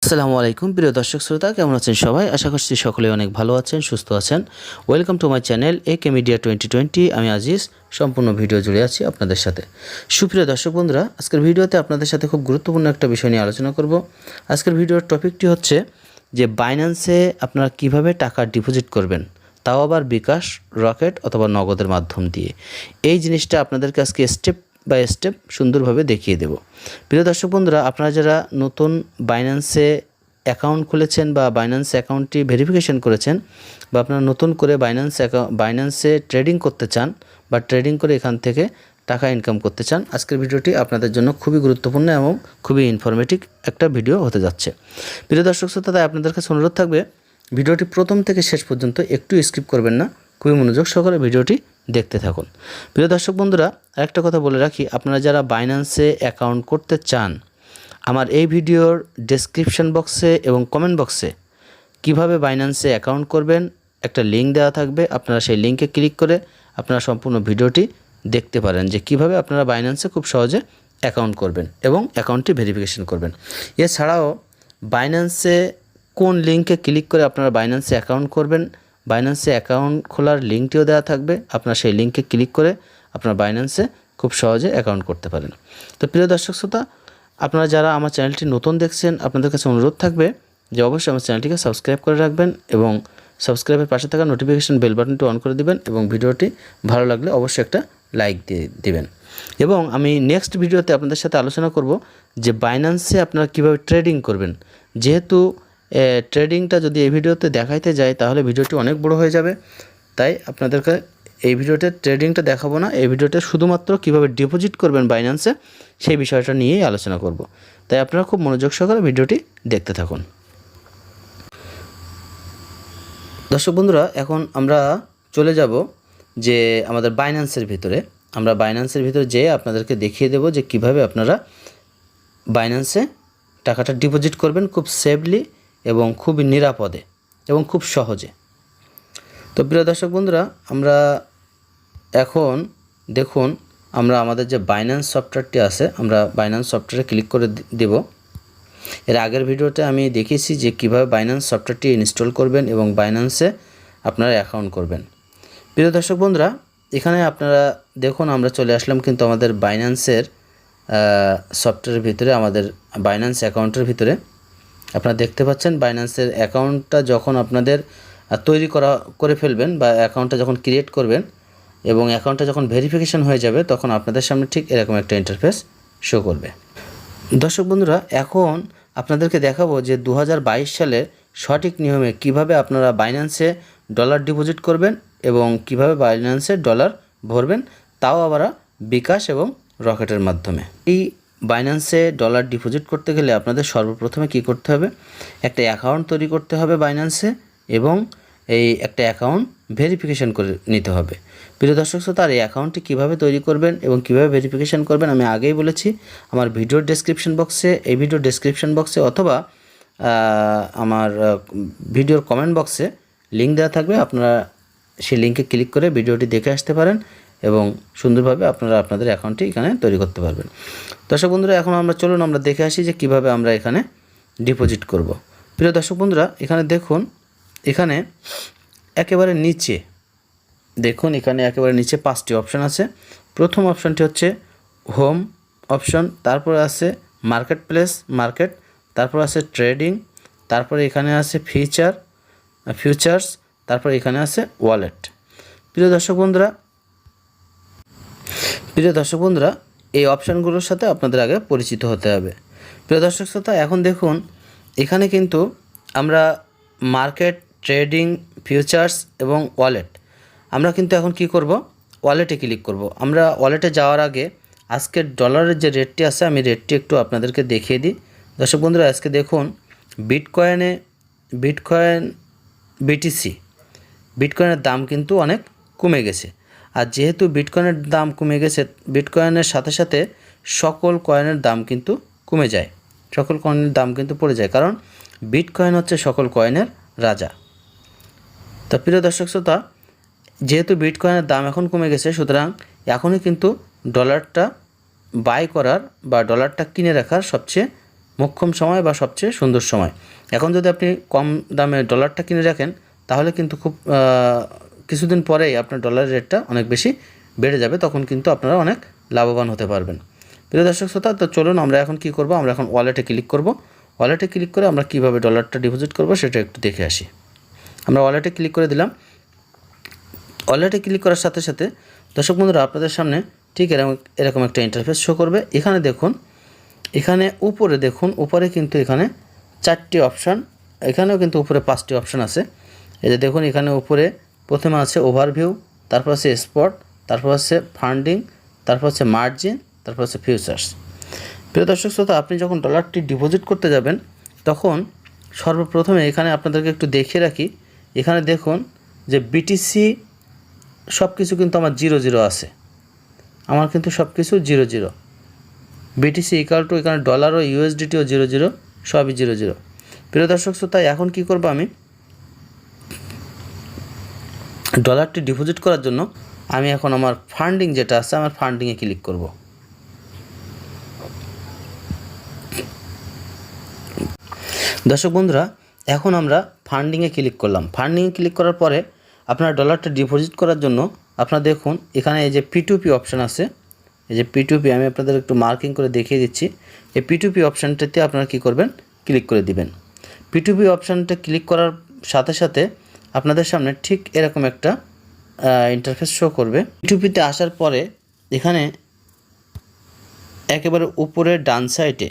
আসসালামু আলাইকুম প্রিয় দর্শক শ্রোতা, কেমন আছেন সবাই? আশা করছি সকলে অনেক ভালো আছেন, সুস্থ আছেন। ওয়েলকাম টু মাই চ্যানেল একে মিডিয়া 2020। আমি আজিজ সম্পূর্ণ ভিডিও জুড়ে আছি আপনাদের সাথে। সুপ্রিয় দর্শক বন্ধুরা, আজকের ভিডিওতে আপনাদের সাথে খুব গুরুত্বপূর্ণ একটা বিষয় নিয়ে আলোচনা করব। আজকের ভিডিওর টপিকটি হচ্ছে যে বাইন্যান্সে আপনারা কিভাবে টাকা ডিপোজিট করবেন, তাও আবার বিকাশ, রকেট অথবা নগদের মাধ্যম দিয়ে। এই জিনিসটা আপনাদেরকে আজকে স্টেপ বাই স্টেপ সুন্দরভাবে দেখিয়ে দেব। প্রিয় দর্শক বন্ধুরা, আপনারা যারা নতুন বাইন্যান্সে অ্যাকাউন্ট খুলেছেন বা বাইন্যান্স অ্যাকাউন্টটি ভেরিফিকেশন করেছেন, বা আপনারা নতুন করে বাইন্যান্সে ট্রেডিং করতে চান বা ট্রেডিং করে এখান থেকে টাকা ইনকাম করতে চান, আজকের ভিডিওটি আপনাদের জন্য খুবই গুরুত্বপূর্ণ এবং খুবই ইনফরমেটিভ একটা ভিডিও হতে যাচ্ছে। প্রিয় দর্শক শ্রোতা, তাই আপনাদের কাছে অনুরোধ থাকবে ভিডিওটি প্রথম থেকে শেষ পর্যন্ত একটু স্কিপ করবেন না, খুবই মনোযোগ সহকারে ভিডিওটি দেখতে থাকুন। প্রিয় দর্শক বন্ধুরা, আরেকটা কথা বলে রাখি, আপনারা যারা বাইন্যান্সে অ্যাকাউন্ট করতে চান, আমার এই ভিডিওর ডেসক্রিপশন বক্সে এবং কমেন্ট বক্সে কিভাবে বাইন্যান্সে অ্যাকাউন্ট করবেন একটা লিঙ্ক দেওয়া থাকবে। আপনারা সেই লিঙ্কে ক্লিক করে আপনারা সম্পূর্ণ ভিডিওটি দেখতে পারেন যে কিভাবে আপনারা বাইন্যান্সে খুব সহজে অ্যাকাউন্ট করবেন এবং অ্যাকাউন্টটি ভেরিফিকেশন করবেন। এছাড়াও বাইন্যান্সে কোন লিঙ্কে ক্লিক করে আপনারা বাইন্যান্সে অ্যাকাউন্ট করবেন, বাইন্যান্সে অ্যাকাউন্ট খোলার লিঙ্কটিও দেওয়া থাকবে। আপনারা সেই লিঙ্কে ক্লিক করে আপনারা বাইন্যান্সে খুব সহজে অ্যাকাউন্ট করতে পারেন। তো প্রিয় দর্শক শ্রোতা, আপনারা যারা আমার চ্যানেলটি নতুন দেখছেন, আপনাদের কাছে অনুরোধ থাকবে যে অবশ্যই আমার চ্যানেলটিকে সাবস্ক্রাইব করে রাখবেন এবং সাবস্ক্রাইবের পাশে থাকা নোটিফিকেশন বেল বাটনটি অন করে দিবেন এবং ভিডিওটি ভালো লাগলে অবশ্যই একটা লাইক দিয়ে দিবেন। এবং আমি নেক্সট ভিডিওতে আপনাদের সাথে আলোচনা করব যে বাইন্যান্সে আপনারা কীভাবে ট্রেডিং করবেন। যেহেতু ট্রেডিংটা যদি এই ভিডিওতে দেখাইতে যায় তাহলে ভিডিওটি অনেক বড় হয়ে যাবে, তাই আপনাদেরকে এই ভিডিওতে ট্রেডিংটা দেখাবো না। এই ভিডিওতে শুধুমাত্র কিভাবে ডিপোজিট করবেন বাইন্যান্সে সেই বিষয়টা নিয়েই আলোচনা করব। তাই আপনারা খুব মনোযোগ সহকারে ভিডিওটি দেখতে থাকুন। দর্শক বন্ধুরা, এখন আমরা চলে যাব যে আমাদের বাইন্যান্সের ভিতরে। আমরা বাইন্যান্সের ভিতরে যেয়ে আপনাদেরকে দেখিয়ে দেব যে কিভাবে আপনারা বাইন্যান্সে টাকাটা ডিপোজিট করবেন খুব সেফলি এবং খুবই নিরাপদে এবং খুব সহজে। তো প্রিয় দর্শক বন্ধুরা, আমরা এখন দেখুন আমরা আমাদের যে বাইন্যান্স সফটওয়্যারটি আছে, আমরা বাইন্যান্স সফটওয়্যারে ক্লিক করে দেব। এর আগের ভিডিওতে আমি দেখিয়েছি যে কিভাবে বাইন্যান্স সফটওয়্যারটি ইনস্টল করবেন এবং বাইন্যান্সে আপনারা অ্যাকাউন্ট করবেন। প্রিয় দর্শক বন্ধুরা, এখানে আপনারা দেখুন আমরা চলে আসলাম কিন্তু আমাদের বাইন্যান্সের সফটওয়্যারের ভিতরে, আমাদের বাইন্যান্স অ্যাকাউন্টের ভিতরে। আপনারা দেখতে পাচ্ছেন বাইন্যান্সের অ্যাকাউন্টটা যখন আপনাদের তৈরি করে ফেলবেন বা অ্যাকাউন্টটা যখন ক্রিয়েট করবেন এবং অ্যাকাউন্টটা যখন ভেরিফিকেশন হয়ে যাবে তখন আপনাদের সামনে ঠিক এরকম একটা ইন্টারফেস শো করবে। দর্শক বন্ধুরা, এখন আপনাদেরকে দেখাবো যে 2022 সালের সঠিক নিয়মে কিভাবে আপনারা বাইন্যান্সে ডলার ডিপোজিট করবেন এবং কিভাবে বাইন্যান্সে ডলার ভরবেন, তাও আবার বিকাশ এবং রকেটের মাধ্যমে। এই বাইন্যান্সে ডলার ডিপোজিট করতে গেলে আপনাদের সর্বপ্রথমে কি করতে হবে, একটা অ্যাকাউন্ট তৈরি করতে হবে বাইন্যান্সে এবং এই একটা অ্যাকাউন্ট ভেরিফিকেশন করে নিতে হবে। প্রিয় দর্শক শ্রোতা, এই অ্যাকাউন্টটি কীভাবে তৈরি করবেন এবং কীভাবে ভেরিফিকেশন করবেন আমি আগেই বলেছি। আমার ভিডিওর ডেসক্রিপশন বক্সে, এই ভিডিওর ডেসক্রিপশন বক্সে অথবা আমার ভিডিওর কমেন্ট বক্সে লিঙ্ক দেওয়া থাকবে। আপনারা সেই লিঙ্কে ক্লিক করে ভিডিওটি দেখে আসতে পারেন এবং সুন্দরভাবে আপনারা আপনাদের অ্যাকাউন্টটি এখানে তৈরি করতে পারবেন। দর্শক বন্ধুরা, এখন চলুন আমরা দেখে আসি যে কিভাবে আমরা এখানে ডিপোজিট করব। প্রিয় দর্শক বন্ধুরা, এখানে দেখুন, এখানে একেবারে নিচে দেখুন, এখানে একেবারে নিচে 5টি অপশান আছে। প্রথম অপশানটি হচ্ছে হোম অপশন, তারপরে আছে মার্কেট প্লেস, মার্কেট, তারপর আছে ট্রেডিং, তারপরে এখানে আছে ফিউচার্স, তারপর এখানে আছে ওয়ালেট। প্রিয় দর্শক বন্ধুরা, এই অপশানগুলোর সাথে আপনাদের আগে পরিচিত হতে হবে। প্রিয় দর্শক শ্রোতা, এখন দেখুন এখানে কিন্তু আমরা মার্কেট, ট্রেডিং, ফিউচার্স এবং ওয়ালেট, আমরা কিন্তু এখন কি করব, ওয়ালেটে ক্লিক করব। আমরা ওয়ালেটে যাওয়ার আগে আজকের ডলারের যে রেটটি আছে আমি রেটটি একটু আপনাদেরকে দেখিয়ে দিই। দর্শক বন্ধুরা, আজকে দেখুন বিটকয়েনের দাম কিন্তু অনেক কমে গেছে। আর যেহেতু বিটকয়েনের দাম কমে গেছে, বিটকয়েনের সাথে সাথে সকল কয়েনের দাম কিন্তু কমে যায়, সকল কয়েনের দাম কিন্তু পড়ে যায়, কারণ বিটকয়েন হচ্ছে সকল কয়েনের রাজা। তো প্রিয় দর্শক শ্রোতা, যেহেতু বিটকয়েনের দাম এখন কমে গেছে, সুতরাং এখনই কিন্তু ডলারটা বাই করার বা ডলারটা কিনে রাখার সবচেয়ে মোক্ষম সময় বা সবচেয়ে সুন্দর সময়। এখন যদি আপনি কম দামে ডলারটা কিনে রাখেন তাহলে কিন্তু খুব কিছুদিন পরেই আপনার ডলারের রেটটা অনেক বেশি বেড়ে যাবে, তখন কিন্তু আপনারা অনেক লাভবান হতে পারবেন। প্রিয় দর্শক শ্রোতা, তো চলুন আমরা এখন কী করব, আমরা এখন ওয়ালেটে ক্লিক করব। ওয়ালেটে ক্লিক করে আমরা কীভাবে ডলারটা ডিপোজিট করব সেটা একটু দেখে আসি। আমরা ওয়ালেটে ক্লিক করে দিলাম। ওয়ালেটে ক্লিক করার সাথে সাথে দর্শক বন্ধুরা আপনাদের সামনে ঠিক এরকম একটা ইন্টারফেস শো করবে। এখানে দেখুন, এখানে উপরে দেখুন, উপরে কিন্তু এখানে 4টি অপশান, এখানেও কিন্তু উপরে 5টি অপশান আছে। এই যে দেখুন, এখানে উপরে প্রথমে আছে ওভারভিউ, তারপর আছে স্পট, তারপর আছে ফান্ডিং, তারপর আছে মার্জিন, তারপর আছে ফিউচার্স। প্রিয় দর্শক শ্রোতা, আপনি যখন ডলারটি ডিপোজিট করতে যাবেন তখন সর্বপ্রথমে এখানে আপনাদেরকে একটু দেখিয়ে রাখি। এখানে দেখুন যে বিটিসি সব কিছু কিন্তু আমার 0 আছে, আমার কিন্তু সব কিছু 0 বিটিসি ইকুয়াল টু এখানে ডলার ও ইউএসডিটিও 0 সবই 0। প্রিয় দর্শক শ্রোতা, এখন কী করবো, আমি ডলারটি ডিপোজিট করার জন্য আমি এখন আমার ফান্ডিং যেটা আছে, আমার ফান্ডিংয়ে ক্লিক করব। দর্শক বন্ধুরা, এখন আমরা ফান্ডিংয়ে ক্লিক করলাম। ফান্ডিংয়ে ক্লিক করার পরে আপনার ডলারটা ডিপোজিট করার জন্য আপনারা দেখুন এখানে এই যে P2P অপশান আছে, এই যে P2P আমি আপনাদের একটু মার্কিং করে দেখিয়ে দিচ্ছি। এই P2P অপশানটাতে আপনারা কী করবেন, ক্লিক করে দিবেন। P2P অপশানটা ক্লিক করার সাথে সাথে আপনাদের সামনে ঠিক এরকম একটা ইন্টারফেস শো করবে। P2Pতে আসার পরে এখানে একেবারে উপরে ডান সাইডে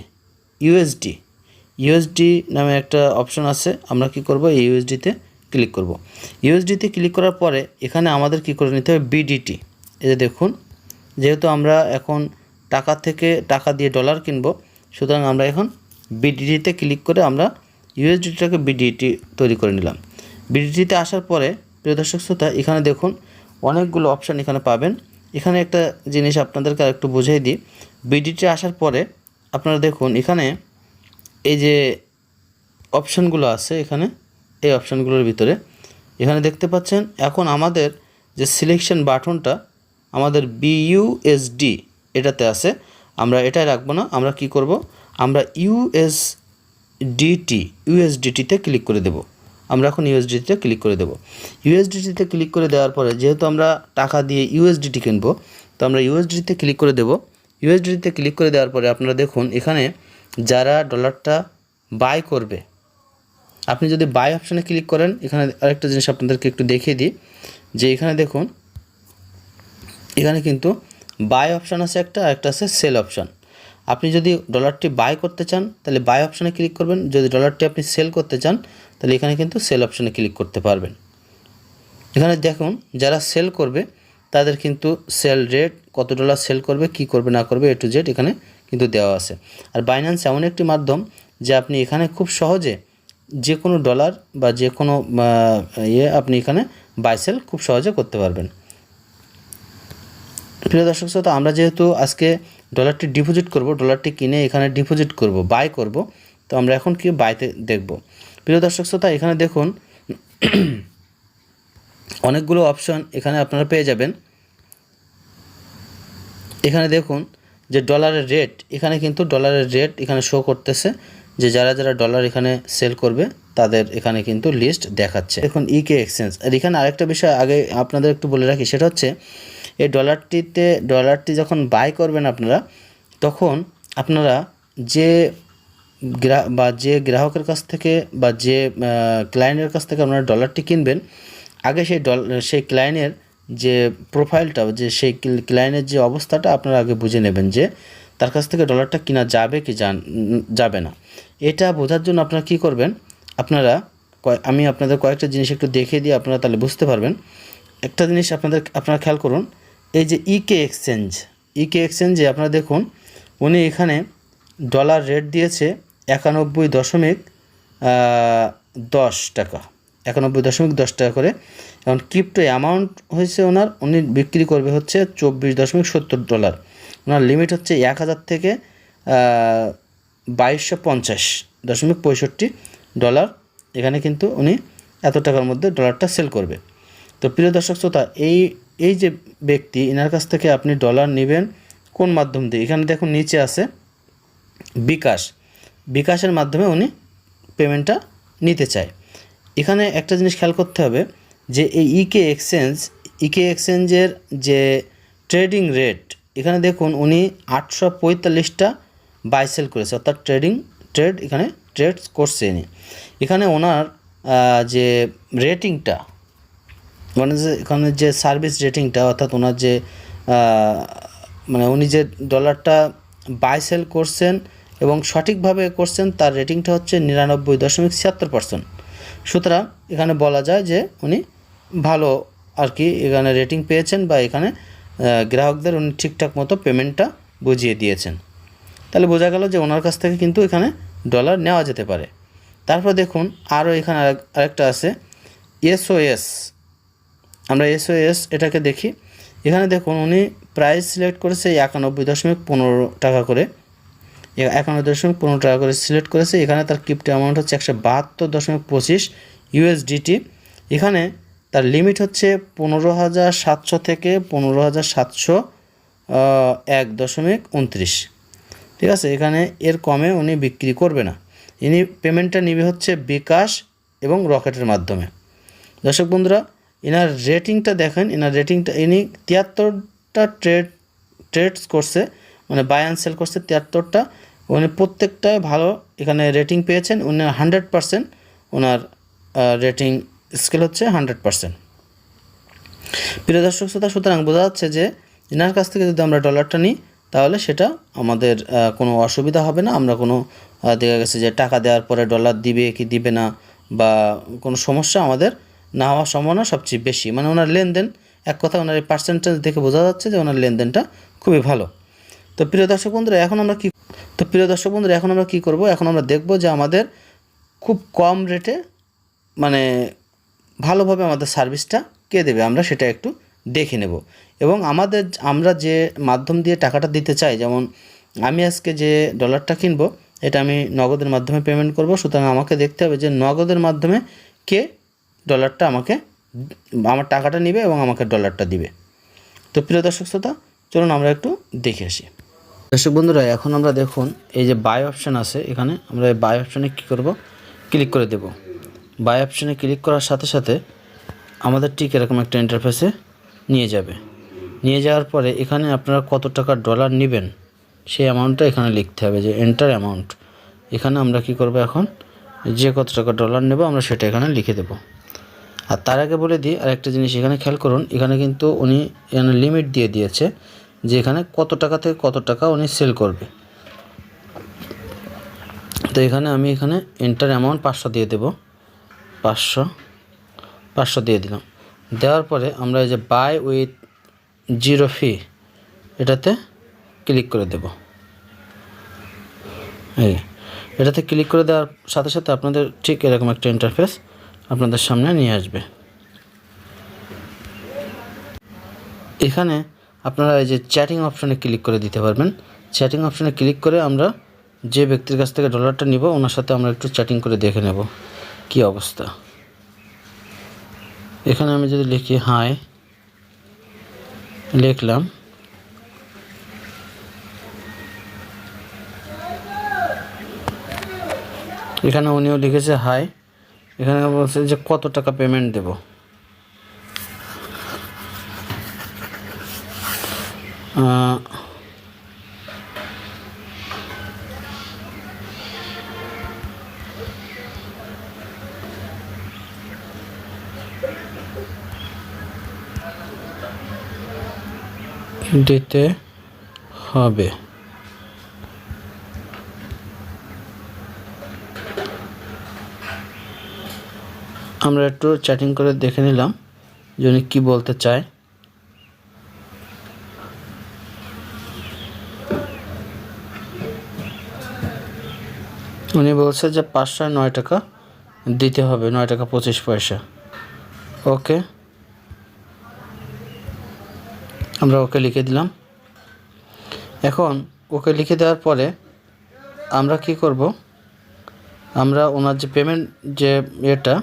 ইউএসডি নামে একটা অপশন আছে। আমরা কি করব, এই ইউএসডিতে ক্লিক করব। ইউএসডিতে ক্লিক করার পরে এখানে আমাদের কি করে নিতে হবে, বিডিটি। এই যে দেখুন, যেহেতু আমরা এখন টাকা দিয়ে ডলার কিনব, সুতরাং আমরা এখন বিডিটিতে ক্লিক করে আমরা ইউএসডিটাকে বিডিটি তৈরি করে নিলাম। বিডিটিতে আসার পরে প্রিয় দর্শক শ্রোতা, এখানে দেখুন অনেকগুলো অপশান এখানে পাবেন। এখানে একটা জিনিস আপনাদেরকে আরেকটু বুঝিয়ে দিই। বিডিটি আসার পরে আপনারা দেখুন এখানে এই যে অপশানগুলো আছে, এখানে এই অপশানগুলোর ভিতরে এখানে দেখতে পাচ্ছেন এখন আমাদের যে সিলেকশন বাটনটা আমাদের বিইউএসডি এটাতে আছে, আমরা এটাই রাখবো না। আমরা কি করব, আমরা ইউএসডিটিতে ক্লিক করে দেব। আমরা এখন ইউএসডিটিতে ক্লিক করে দেব। ইউএসডিটিতে ক্লিক করে দেওয়ার পরে যেহেতু আমরা টাকা দিয়ে ইউএসডিটি কিনবো, তো আমরা ইউএসডিটিতে ক্লিক করে দেব। ইউএসডিটিতে ক্লিক করে দেওয়ার পরে আপনারা দেখুন এখানে যারা ডলারটা বাই করবে, আপনি যদি বাই অপশানে ক্লিক করেন, এখানে আরেকটা জিনিস আপনাদেরকে একটু দেখিয়ে দিই যে এখানে দেখুন এখানে কিন্তু বাই অপশান আছে একটা, আর একটা আছে সেল অপশান। আপনি যদি ডলারটি বাই করতে চান তাহলে বাই অপশানে ক্লিক করবেন, যদি ডলারটি আপনি সেল করতে চান তাহলে এখানে কিন্তু সেল অপশানে ক্লিক করতে পারবেন। এখানে দেখুন যারা সেল করবে তাদের কিন্তু সেল রেট, কত ডলার সেল করবে, কি করবে না করবে, A to Z এখানে কিন্তু দেওয়া আছে। আর বাইন্যান্স এমন একটি মাধ্যম যে আপনি এখানে খুব সহজে যে কোনো ডলার বা যে কোনো আপনি এখানে বাই সেল খুব সহজে করতে পারবেন। প্রিয় দর্শক শ্রোতা, আমরা যেহেতু আজকে ডলারটি ডিপোজিট করব, ডলারটি কিনে এখানে ডিপোজিট করব, বাই করব, তো আমরা এখন কি বাইতে দেখব। প্রিয় দর্শক শ্রোতা, এখানে দেখুন অনেকগুলো অপশন এখানে আপনারা পেয়ে যাবেন। এখানে দেখুন যে ডলারের রেট, এখানে কিন্তু ডলারের রেট এখানে শো করতেছে যে যারা যারা ডলার এখানে সেল করবে তাদের এখানে কিন্তু লিস্ট দেখাচ্ছে। দেখুন ইকে এক্সচেঞ্জ। আর এখানে আরেকটা বিষয় আগে আপনাদের একটু বলে রাখি, সেটা হচ্ছে এই ডলারটি যখন বাই করবেন আপনারা, তখন আপনারা যে গ্রাহকের কাছ থেকে বা যে ক্লায়েন্টের কাছ থেকে আপনারা ডলারটি কিনবেন, আগে সেই ক্লায়েন্টের যে প্রোফাইলটা, যে সেই ক্লায়েন্টের যে অবস্থাটা আপনারা আগে বুঝে নেবেন যে তার কাছ থেকে ডলারটা কিনা যাবে কি যাবে না। এটা বোঝার জন্য আপনারা কী করবেন, আমি আপনাদের কয়েকটা জিনিস একটু দেখিয়ে দিয়ে আপনারা তাহলে বুঝতে পারবেন। একটা জিনিস আপনারা খেয়াল করুন, এই যে ইকে এক্সচেঞ্জে আপনারা দেখুন উনি এখানে ডলার রেট দিয়েছে 91.10 টাকা, 91.10 টাকা করে। এখন ক্রিপ্টো অ্যামাউন্ট হয়েছে উনি বিক্রি করবে হচ্ছে 24.70 ডলার। ওনার লিমিট হচ্ছে 1000 থেকে 2250.65 ডলার। এখানে কিন্তু উনি এত টাকার মধ্যে ডলারটা সেল করবে। তো প্রিয় দর্শক শ্রোতা, এই যে ব্যক্তি, এনার কাছ থেকে আপনি ডলার নেবেন কোন মাধ্যম দিয়ে, এখানে দেখুন নিচে আছে বিকাশের মাধ্যমে উনি পেমেন্টটা নিতে চায়। এখানে একটা জিনিস খেয়াল করতে হবে যে এই ইকে এক্সচেঞ্জের যে ট্রেডিং রেট, এখানে দেখুন উনি 845টা বাই সেল করেছে, অর্থাৎ ট্রেড এখানে ট্রেড করছে ইনি। এখানে ওনার যে রেটিংটা, মানে যে এখানে যে সার্ভিস রেটিংটা, অর্থাৎ ওনার যে মানে উনি যে ডলারটা বাই সেল করছেন এবং সঠিকভাবে করছেন, তার রেটিংটা হচ্ছে 99.76%। সুতরাং এখানে বলা যায় যে উনি ভালো আর কি এখানে রেটিং পেয়েছেন, বা এখানে গ্রাহকদের উনি ঠিকঠাক মতো পেমেন্টটা বুঝিয়ে দিয়েছেন। তাহলে বোঝা গেল যে ওনার কাছ থেকে কিন্তু এখানে ডলার নেওয়া যেতে পারে। তারপর দেখুন আরও এখানে আরেকটা আছে এসওএস। আমরা এসওএস এটাকে দেখি। এখানে দেখুন উনি প্রাইস সিলেক্ট করেছে 91.15 টাকা করে, 91.15 টাকা করে সিলেক্ট করেছে। এখানে তার ক্রিপ্টো অ্যামাউন্ট হচ্ছে 172.25 ইউএসডিটি। এখানে তার লিমিট হচ্ছে 15,700 থেকে 15,701.29। ঠিক আছে, এখানে এর কমে উনি বিক্রি করবে না। ইনি পেমেন্টটা নিবে হচ্ছে বিকাশ এবং রকেটের মাধ্যমে। দর্শক বন্ধুরা, এনার রেটিংটা দেখেন, এনার রেটিংটা ইনি 73টা ট্রেডস করছে, মানে বাই অ্যান্ড সেল করছে 73টা। উনি প্রত্যেকটায় ভালো এখানে রেটিং পেয়েছেন। উনি 100%, ওনার রেটিং স্কেল হচ্ছে 100%। প্রিয় দর্শক শ্রোতা, সুতরাং বোঝা যাচ্ছে যে এনার কাছ থেকে যদি আমরা ডলারটা নিই তাহলে সেটা আমাদের কোনো অসুবিধা হবে না। আমরা কোনো দেখা গেছে যে টাকা দেওয়ার পরে ডলার দিবে কি দিবে না, বা কোনো সমস্যা আমাদের না হওয়ার সম্ভাবনা সবচেয়ে বেশি। মানে ওনার লেনদেন, এক কথা ওনার এই পার্সেন্টেজ দেখে বোঝা যাচ্ছে যে ওনার লেনদেনটা খুবই ভালো। তো প্রিয় দর্শক বন্ধুরা, এখন আমরা কি করব? এখন আমরা দেখব যে আমাদের খুব কম রেটে মানে ভালোভাবে আমাদের সার্ভিসটা কে দেবে, আমরা সেটা একটু দেখে নেব। এবং আমরা যে মাধ্যম দিয়ে টাকাটা দিতে চাই, যেমন আমি আজকে যে ডলারটা কিনবো এটা আমি নগদের মাধ্যমে পেমেন্ট করব। সুতরাং আমাকে দেখতে হবে যে নগদের মাধ্যমে কে ডলারটা আমার টাকাটা নেবে এবং আমাকে ডলারটা দিবে। তো প্রিয় দর্শক শ্রোতা, চলুন আমরা একটু দেখে আসি। দর্শক বন্ধুরা, এখন আমরা দেখুন এই যে বাই অপশান আছে, এখানে আমরা এই বাই অপশানে কী করব, ক্লিক করে দেব। বাই অপশানে ক্লিক করার সাথে সাথে আমাদের ঠিক এরকম একটা ইন্টারফেসে নিয়ে যাবে। নিয়ে যাওয়ার পরে এখানে আপনারা কত টাকা ডলার নেবেন সেই অ্যামাউন্টটা এখানে লিখতে হবে, যে এন্টার অ্যামাউন্ট। এখানে আমরা কি করব, এখন যে কত টাকা ডলার নেব আমরা সেটা এখানে লিখে দেব। আর তার আগে বলে দিই আরেকটা জিনিস, এখানে খেয়াল করুন, এখানে কিন্তু উনি এখানে লিমিট দিয়ে দিয়েছে যে এখানে কত টাকা থেকে কত টাকা উনি সেল করবে। তো এখানে আমি এন্টার অ্যামাউন্ট 500 দিয়ে দেব। 500 দিয়ে দিলাম। দেওয়ার পরে আমরা এই যে বাই উইথ জিরো ফি এটাতে ক্লিক করে দেব। এটাতে ক্লিক করে দেওয়ার সাথে সাথে আপনাদের ঠিক এরকম একটা ইন্টারফেস আপনাদের সামনে নিয়ে আসবে। এখানে আপনারা এই যে চ্যাটিং অপশানে ক্লিক করে দিতে পারবেন। চ্যাটিং অপশানে ক্লিক করে আমরা যে ব্যক্তির কাছ থেকে ডলারটা নিব ওনার সাথে আমরা একটু চ্যাটিং করে দেখে নেব কি অবস্থা। এখানে আমি যদি লিখি হাই, লিখলাম, এখানে উনিও লিখেছে হাই। এখানে বলছে যে কত টাকা পেমেন্ট দেব। দিতে হবে। আমরা একটু চ্যাটিং করে দেখে নিলাম যে উনি কী বলতে চায়। উনি বলছে যে 509 টাকা দিতে হবে, 9 টাকা 25 পয়সা। ওকে, আমরা ওকে লিখে দিলাম। এখন ওকে লিখে দেওয়ার পরে আমরা কি করব, আমরা ওনার যে পেমেন্ট যে এটা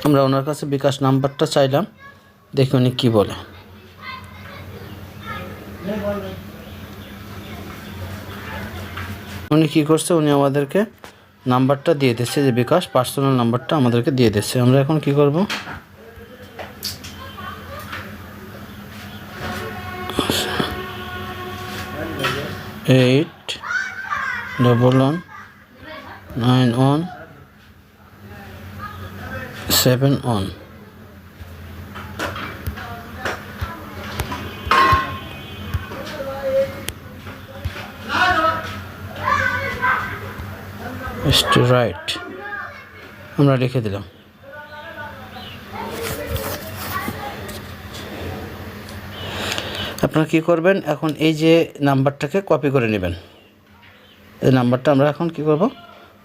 আমরা ওনার কাছে বিকাশ নাম্বারটা চাইলাম, দেখি উনি কী বলে। উনি কী করছে, উনি আমাদেরকে নাম্বারটা দিয়ে দিচ্ছে, যে বিকাশ পার্সোনাল নাম্বারটা আমাদেরকে দিয়ে দিচ্ছে। আমরা এখন কি করব, 8119171। রাইট, আমরা লিখে দিলাম। আপনারা কি করবেন, এখন এই যে নাম্বারটাকে কপি করে নেবেন। এই নাম্বারটা আমরা এখন কি করব,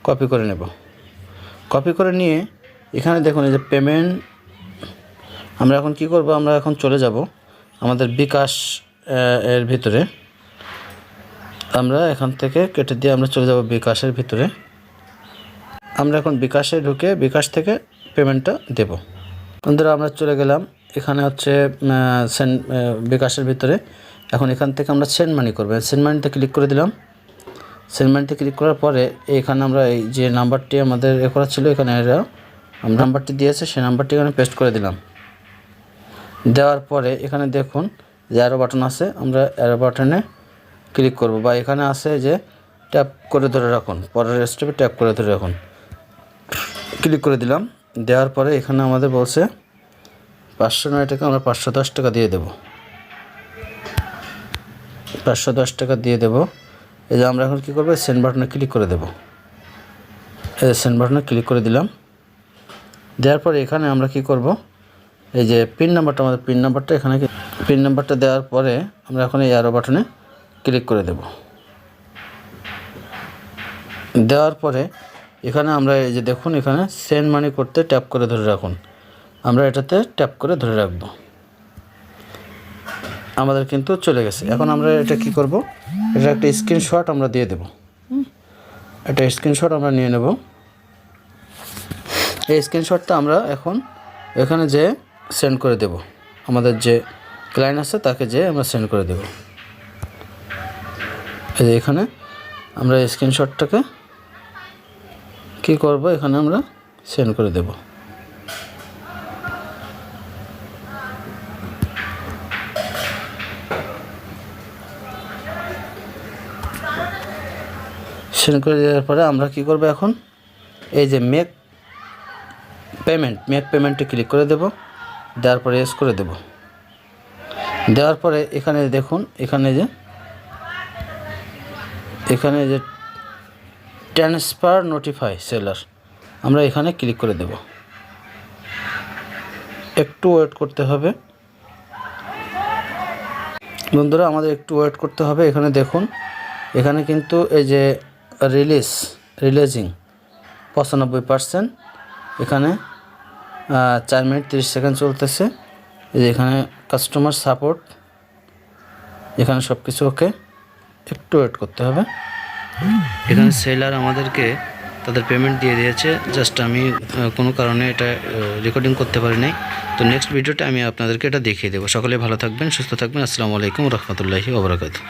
কপি করে নেব। কপি করে নিয়ে এখানে দেখুন এই যে পেমেন্ট, আমরা এখন কি করব, আমরা এখন চলে যাব আমাদের বিকাশ এর ভিতরে। আমরা এখান থেকে কেটে দিয়ে আমরা চলে যাব বিকাশের ভিতরে। আমরা এখন বিকাশে ঢুকে বিকাশ থেকে পেমেন্টটা দেব। বন্ধুরা আমরা চলে গেলাম, এখানে হচ্ছে বিকাশের ভিতরে। এখন এখান থেকে আমরা সেন্ড মানি করব। সেন্ড মানিতে ক্লিক করে দিলাম। সেন্ড মানিতে ক্লিক করার পরে এখানে আমরা এই যে নাম্বারটি আমাদের করা ছিল, এখানে আমরা নাম্বারটি দিয়েছে, সেই নাম্বারটি এখানে পেস্ট করে দিলাম। দেওয়ার পরে এখানে দেখুন যে অ্যারো বাটন আছে, আমরা অ্যারো বাটনে ক্লিক করব, বা এখানে আছে যে ট্যাপ করে ধরে রাখুন, পরের স্টেপে ট্যাপ করে ধরে রাখুন। ক্লিক করে দিলাম। দেওয়ার পরে এখানে আমাদের বলছে 509 টাকা, আমরা 510 টাকা দিয়ে দেব। 510 টাকা দিয়ে দেব। এই যে আমরা এখন কী করবো, সেন্ড বাটনে ক্লিক করে দেব। এই যে সেন্ড বাটনে ক্লিক করে দিলাম। দেওয়ার পরে এখানে আমরা কি করব, এই যে পিন নাম্বারটা, আমাদের পিন নাম্বারটা এখানে পিন নাম্বারটা দেওয়ার পরে আমরা এখন এই অ্যারো বাটনে ক্লিক করে দেব। দেওয়ার পরে এখানে আমরা এই যে দেখুন, এখানে সেন্ড মানি করতে ট্যাপ করে ধরে রাখুন, আমরা এটাতে ট্যাপ করে ধরে রাখব। আমাদের কিন্তু চলে গেছে। এখন আমরা এটা কি করব, এটা একটা স্ক্রিনশট আমরা দিয়ে দেব। এটা স্ক্রিনশট আমরা নিয়ে নেব। এই স্ক্রিনশটটা আমরা এখন এখানে যে সেন্ড করে দেব, আমাদের যে ক্লায়েন্ট আছে তাকে যে আমরা সেন্ড করে দেব। এই যে এখানে আমরা স্ক্রিনশটটাকে কি করব, এখানে আমরা সেন্ড করে দেব। সেন্ড করে দেওয়ার পরে আমরা কি করব, এখন এই যে মেক পেমেন্টে ক্লিক করে দেব। দেওয়ার পরে এস করে দেব। দেওয়ার পরে এখানে দেখুন, এখানে যে ট্রান্সফার নোটিফাই সেলার, আমরা এখানে ক্লিক করে দেব। একটু ওয়েট করতে হবে বন্ধুরা, আমাদের একটু ওয়েট করতে হবে। এখানে দেখুন, এখানে কিন্তু এই যে রিলিজিং 95%, এখানে 4 মিনিট 30 সেকেন্ড চলতেছে। এই যে এখানে কাস্টমার সাপোর্ট, এখানে সব কিছু ওকে, একটু ওয়েট করতে হবে। এখানে সেলার আমাদেরকে তাদের পেমেন্ট দিয়ে দিয়েছে, জাস্ট আমি কোনো কারণে এটা রেকর্ডিং করতে পারি নাই। তো নেক্সট ভিডিওতে আমি আপনাদেরকে এটা দেখিয়ে দেবো। সকলে ভালো থাকবেন, সুস্থ থাকবেন। আসসালামু আলাইকুম রহমতুল্লাহি ওয়া বারাকাতুহু।